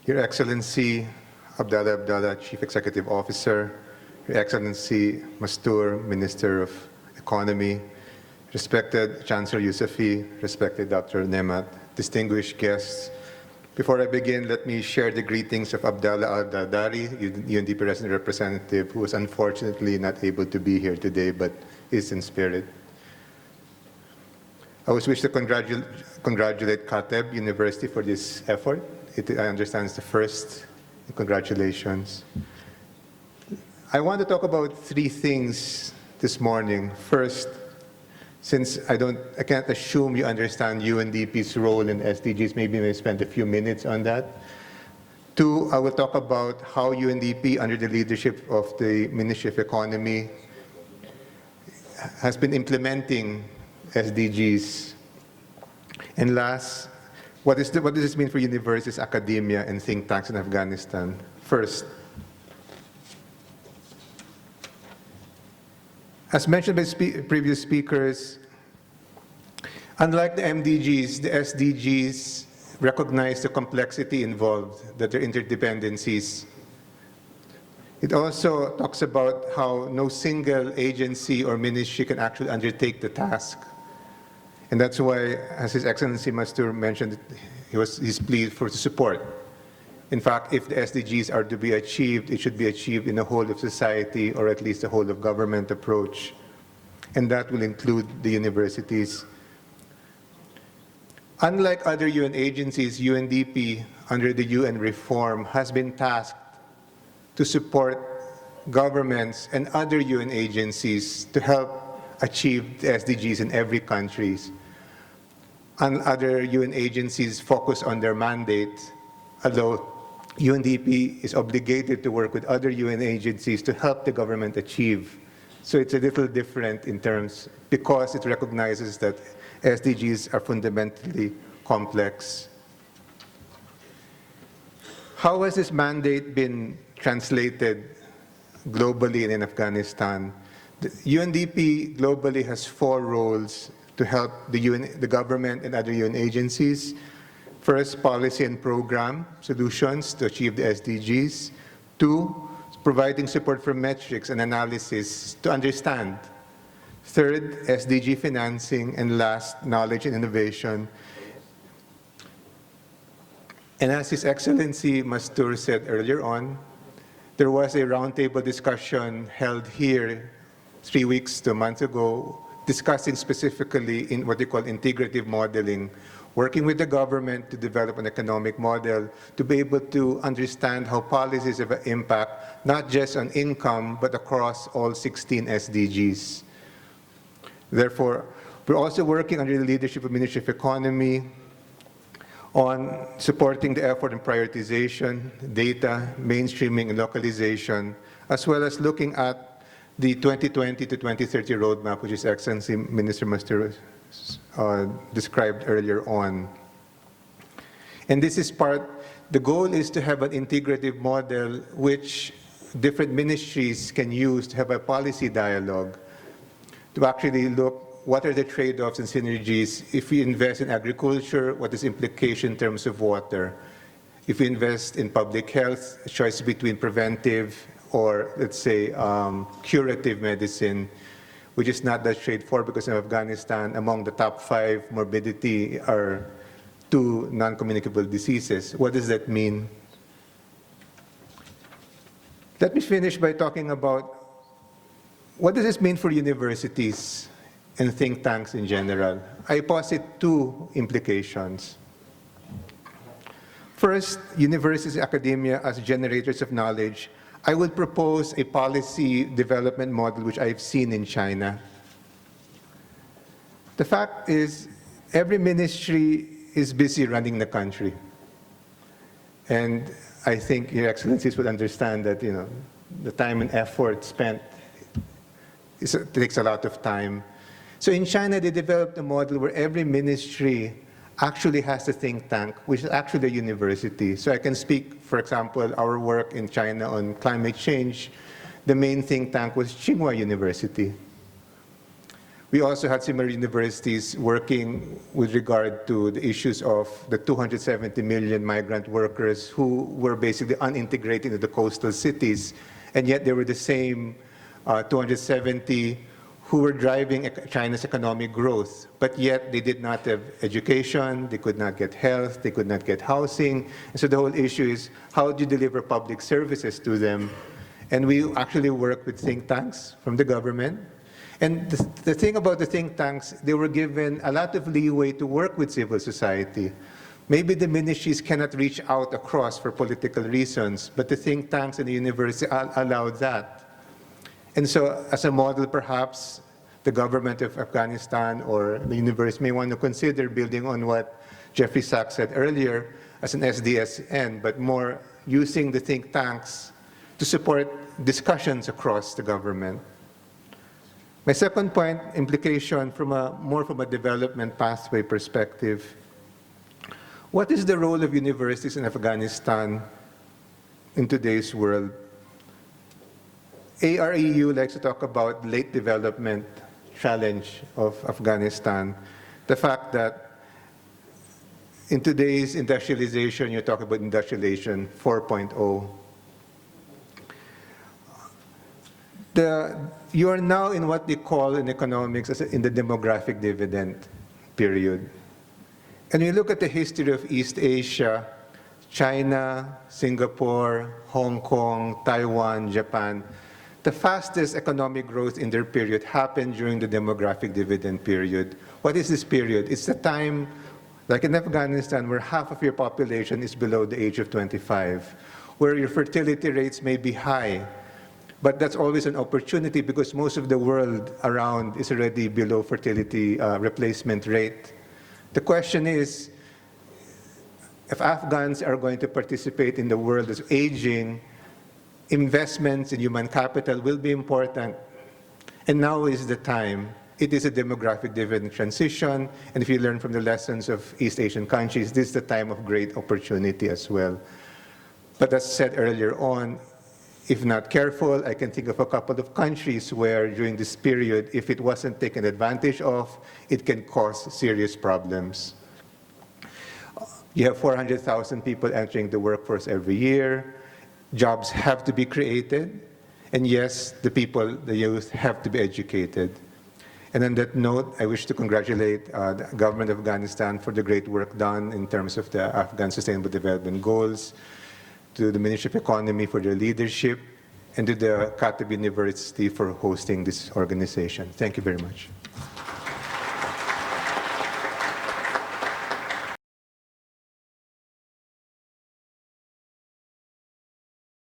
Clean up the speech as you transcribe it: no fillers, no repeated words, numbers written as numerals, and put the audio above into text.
Your Excellency Abdallah, Chief Executive Officer, Your Excellency Mastur, Minister of Economy, respected Chancellor Yousefi, respected Dr. Nemat, distinguished guests. Before I begin, let me share the greetings of Abdallah Al-Dadari, UNDP Resident Representative, who is unfortunately not able to be here today, but is in spirit. I also wish to congratulate Kateb University for this effort. I understand it's the first. Congratulations. I want to talk about three things this morning. First, since I can't assume you understand UNDP's role in SDGs, maybe I spend a few minutes on that. Two, I will talk about how UNDP, under the leadership of the Ministry of Economy, has been implementing SDGs. And last, what does this mean for universities, academia, and think tanks in Afghanistan? First, as mentioned by previous speakers, unlike the MDGs, the SDGs recognize the complexity involved, that there are interdependencies. It also talks about how no single agency or ministry can actually undertake the task. And that's why, as His Excellency Mastur mentioned, he's pleased for support. In fact, if the SDGs are to be achieved, it should be achieved in the whole of society, or at least the whole of government approach. And that will include the universities. Unlike other UN agencies, UNDP, under the UN reform, has been tasked to support governments and other UN agencies to help achieve the SDGs in every country. And other UN agencies focus on their mandate, although UNDP is obligated to work with other UN agencies to help the government achieve. So it's a little different in terms, because it recognizes that SDGs are fundamentally complex. How has this mandate been translated globally and in Afghanistan? The UNDP globally has 4 roles to help the government and other UN agencies. First, policy and program solutions to achieve the SDGs. 2, providing support for metrics and analysis to understand. Third, SDG financing. And last, knowledge and innovation. And as His Excellency Mastur said earlier on, there was a roundtable discussion held here 3 weeks to a month ago, discussing specifically in what they call integrative modeling, working with the government to develop an economic model to be able to understand how policies have an impact, not just on income, but across all 16 SDGs. Therefore, we're also working under the leadership of Ministry of Economy on supporting the effort in prioritization, data, mainstreaming, and localization, as well as looking at the 2020 to 2030 roadmap, which His Excellency Minister Mastur described earlier on. And this is the goal is to have an integrative model which different ministries can use to have a policy dialogue, to actually look what are the trade-offs and synergies. If we invest in agriculture, what is implication in terms of water? If we invest in public health, a choice between preventive or, let's say, curative medicine, which is not that straightforward, because in Afghanistan, among the top 5 morbidity are 2 non-communicable diseases. What does that mean? Let me finish by talking about what does this mean for universities and think tanks in general. I posit 2 implications. First, universities and academia as generators of knowledge. I would propose a policy development model which I've seen in China. The fact is, every ministry is busy running the country. And I think Your Excellencies would understand that, the time and effort spent takes a lot of time. So in China, they developed a model where every ministry actually has a think tank, which is actually a university. So I can speak, for example, our work in China on climate change. The main think tank was Tsinghua University. We also had similar universities working with regard to the issues of the 270 million migrant workers who were basically unintegrated into the coastal cities, and yet they were the same 270 who were driving China's economic growth, but yet they did not have education, they could not get health, they could not get housing. And so the whole issue is, how do you deliver public services to them? And we actually work with think tanks from the government. And the thing about the think tanks, they were given a lot of leeway to work with civil society. Maybe the ministries cannot reach out across for political reasons, but the think tanks and the university allowed that. And so as a model, perhaps the government of Afghanistan or the university may want to consider building on what Jeffrey Sachs said earlier as an SDSN, but more using the think tanks to support discussions across the government. My second point, implication more from a development pathway perspective. What is the role of universities in Afghanistan in today's world? AREU likes to talk about late development challenge of Afghanistan. The fact that in today's industrialization, you're talking about industrialization 4.0. You are now in what they call in economics in the demographic dividend period. And you look at the history of East Asia, China, Singapore, Hong Kong, Taiwan, Japan, the fastest economic growth in their period happened during the demographic dividend period. What is this period? It's the time, like in Afghanistan, where half of your population is below the age of 25, where your fertility rates may be high. But that's always an opportunity because most of the world around is already below fertility replacement rate. The question is, if Afghans are going to participate in the world that's aging, investments in human capital will be important. And now is the time. It is a demographic dividend transition. And if you learn from the lessons of East Asian countries, this is the time of great opportunity as well. But as said earlier on, if not careful, I can think of a couple of countries where during this period, if it wasn't taken advantage of, it can cause serious problems. You have 400,000 people entering the workforce every year. Jobs have to be created. And yes, the people, the youth, have to be educated. And on that note, I wish to congratulate the government of Afghanistan for the great work done in terms of the Afghan Sustainable Development Goals, to the Ministry of Economy for their leadership, and to the Kateb University for hosting this organization. Thank you very much.